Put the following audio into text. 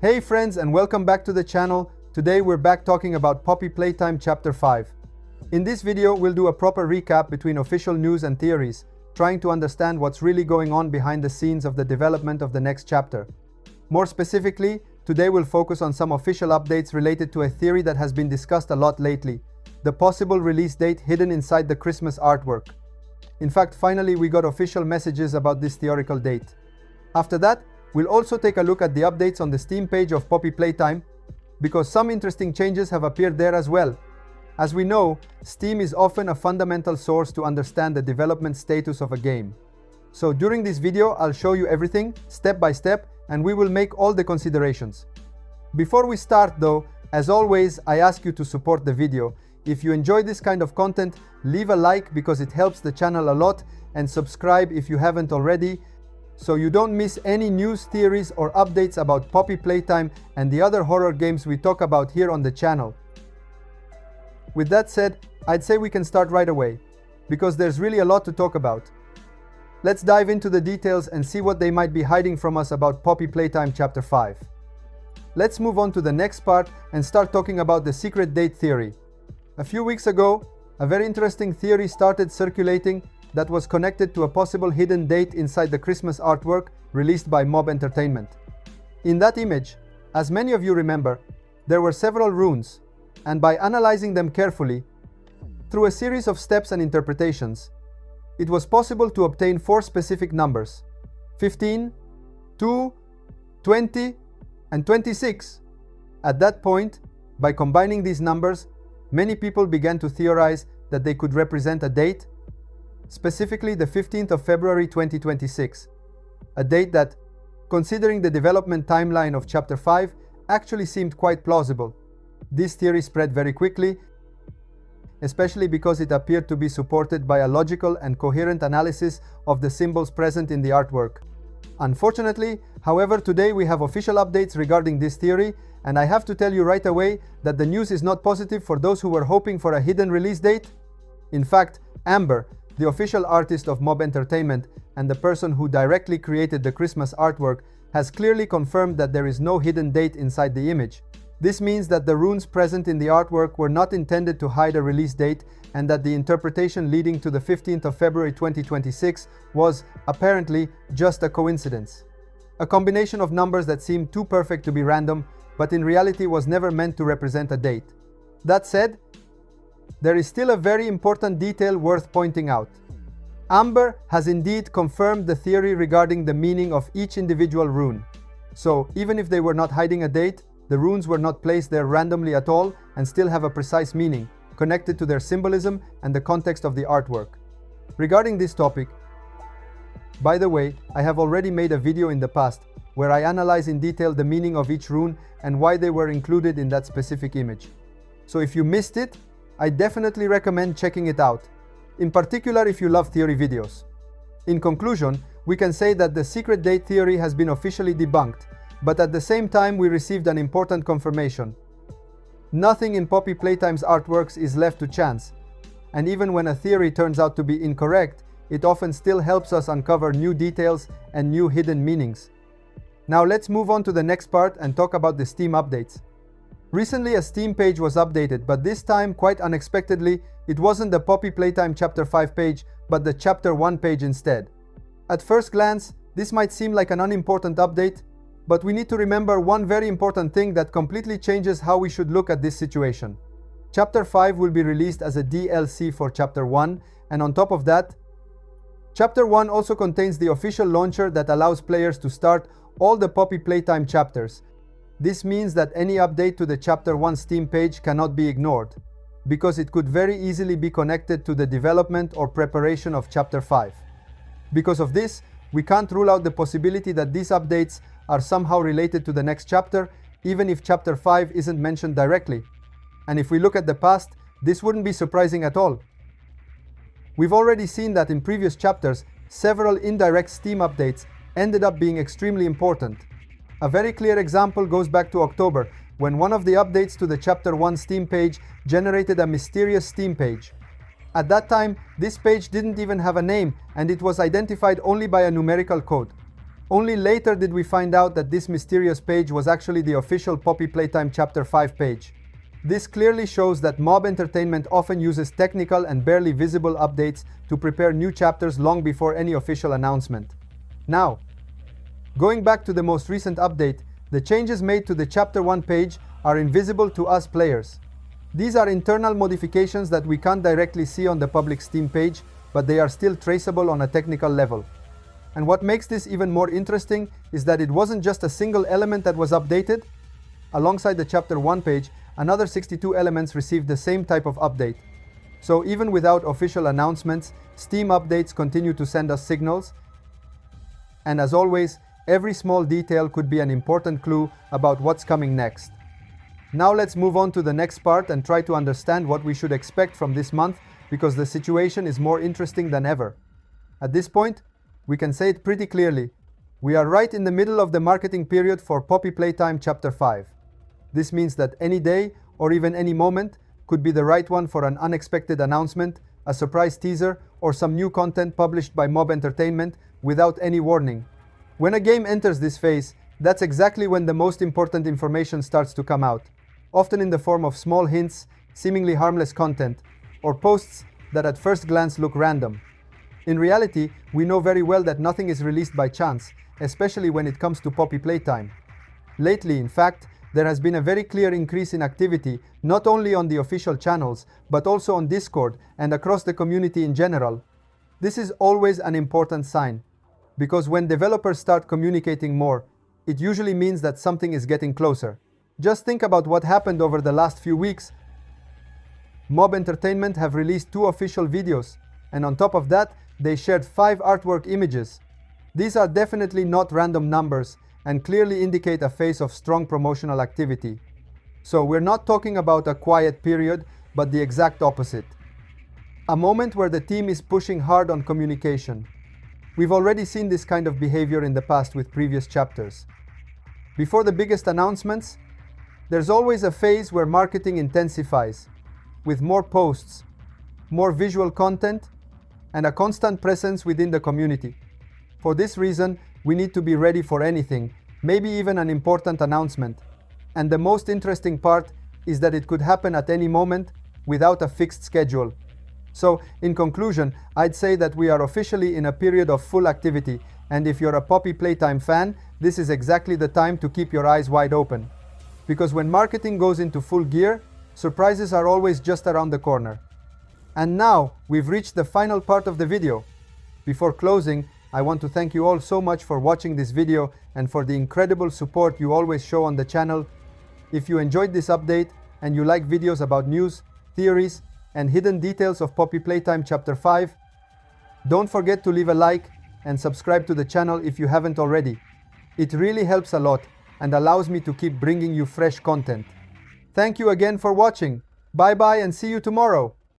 Hey friends, and welcome back to the channel. Today we're back talking about Poppy Playtime Chapter 5. In this video, we'll do a proper recap between official news and theories, trying to understand what's really going on behind the scenes of the development of the next chapter. More specifically, today we'll focus on some official updates related to a theory that has been discussed a lot lately, the possible release date hidden inside the Christmas artwork. In fact, finally we got official messages about this theoretical date. After that, we'll also take a look at the updates on the Steam page of Poppy Playtime, because some interesting changes have appeared there as well. As we know, Steam is often a fundamental source to understand the development status of a game. So during this video, I'll show you everything, step by step, and we will make all the considerations. Before we start though, as always, I ask you to support the video. If you enjoy this kind of content, leave a like because it helps the channel a lot, and subscribe if you haven't already, so you don't miss any news, theories, or updates about Poppy Playtime and the other horror games we talk about here on the channel. With that said, I'd say we can start right away, because there's really a lot to talk about. Let's dive into the details and see what they might be hiding from us about Poppy Playtime Chapter 5. Let's move on to the next part and start talking about the secret date theory. A few weeks ago, a very interesting theory started circulating that was connected to a possible hidden date inside the Christmas artwork released by Mob Entertainment. In that image, as many of you remember, there were several runes, and by analyzing them carefully, through a series of steps and interpretations, it was possible to obtain 4 specific numbers: 15, 2, 20, and 26. At that point, by combining these numbers, many people began to theorize that they could represent a date, specifically the 15th of February 2026, a date that, considering the development timeline of Chapter 5, actually seemed quite plausible. This theory spread very quickly, especially because it appeared to be supported by a logical and coherent analysis of the symbols present in the artwork. Unfortunately, however, today we have official updates regarding this theory, and I have to tell you right away that the news is not positive for those who were hoping for a hidden release date. In fact, Amber, the official artist of Mob Entertainment and the person who directly created the Christmas artwork, has clearly confirmed that there is no hidden date inside the image. This means that the runes present in the artwork were not intended to hide a release date, and that the interpretation leading to the 15th of February 2026 was, apparently, just a coincidence. A combination of numbers that seemed too perfect to be random, but in reality was never meant to represent a date. That said, there is still a very important detail worth pointing out. Amber has indeed confirmed the theory regarding the meaning of each individual rune. So, even if they were not hiding a date, the runes were not placed there randomly at all and still have a precise meaning, connected to their symbolism and the context of the artwork. Regarding this topic, by the way, I have already made a video in the past where I analyze in detail the meaning of each rune and why they were included in that specific image. So if you missed it, I definitely recommend checking it out, in particular if you love theory videos. In conclusion, we can say that the secret date theory has been officially debunked, but at the same time we received an important confirmation. Nothing in Poppy Playtime's artworks is left to chance, and even when a theory turns out to be incorrect, it often still helps us uncover new details and new hidden meanings. Now let's move on to the next part and talk about the Steam updates. Recently a Steam page was updated, but this time, quite unexpectedly, it wasn't the Poppy Playtime Chapter 5 page, but the Chapter 1 page instead. At first glance, this might seem like an unimportant update, but we need to remember one very important thing that completely changes how we should look at this situation. Chapter 5 will be released as a DLC for Chapter 1, and on top of that, Chapter 1 also contains the official launcher that allows players to start all the Poppy Playtime chapters. This means that any update to the Chapter 1 Steam page cannot be ignored, because it could very easily be connected to the development or preparation of Chapter 5. Because of this, we can't rule out the possibility that these updates are somehow related to the next chapter, even if Chapter 5 isn't mentioned directly. And if we look at the past, this wouldn't be surprising at all. We've already seen that in previous chapters, several indirect Steam updates ended up being extremely important. A very clear example goes back to October, when one of the updates to the Chapter 1 Steam page generated a mysterious Steam page. At that time, this page didn't even have a name, and it was identified only by a numerical code. Only later did we find out that this mysterious page was actually the official Poppy Playtime Chapter 5 page. This clearly shows that Mob Entertainment often uses technical and barely visible updates to prepare new chapters long before any official announcement. Now, going back to the most recent update, the changes made to the Chapter 1 page are invisible to us players. These are internal modifications that we can't directly see on the public Steam page, but they are still traceable on a technical level. And what makes this even more interesting is that it wasn't just a single element that was updated. Alongside the Chapter 1 page, another 62 elements received the same type of update. So even without official announcements, Steam updates continue to send us signals. And as always, every small detail could be an important clue about what's coming next. Now let's move on to the next part and try to understand what we should expect from this month, because the situation is more interesting than ever. At this point, we can say it pretty clearly. We are right in the middle of the marketing period for Poppy Playtime Chapter 5. This means that any day, or even any moment, could be the right one for an unexpected announcement, a surprise teaser, or some new content published by Mob Entertainment without any warning. When a game enters this phase, that's exactly when the most important information starts to come out, often in the form of small hints, seemingly harmless content, or posts that at first glance look random. In reality, we know very well that nothing is released by chance, especially when it comes to Poppy Playtime. Lately, in fact, there has been a very clear increase in activity, not only on the official channels, but also on Discord and across the community in general. This is always an important sign, because when developers start communicating more, it usually means that something is getting closer. Just think about what happened over the last few weeks. Mob Entertainment have released 2 official videos, and on top of that, they shared 5 artwork images. These are definitely not random numbers and clearly indicate a phase of strong promotional activity. So we're not talking about a quiet period, but the exact opposite. A moment where the team is pushing hard on communication. We've already seen this kind of behavior in the past with previous chapters. Before the biggest announcements, there's always a phase where marketing intensifies, with more posts, more visual content, and a constant presence within the community. For this reason, we need to be ready for anything, maybe even an important announcement. And the most interesting part is that it could happen at any moment without a fixed schedule. So, in conclusion, I'd say that we are officially in a period of full activity, and if you're a Poppy Playtime fan, this is exactly the time to keep your eyes wide open. Because when marketing goes into full gear, surprises are always just around the corner. And now, we've reached the final part of the video. Before closing, I want to thank you all so much for watching this video and for the incredible support you always show on the channel. If you enjoyed this update and you like videos about news, theories, and hidden details of Poppy Playtime Chapter 5, don't forget to leave a like and subscribe to the channel if you haven't already. It really helps a lot and allows me to keep bringing you fresh content. Thank you again for watching. Bye bye and see you tomorrow.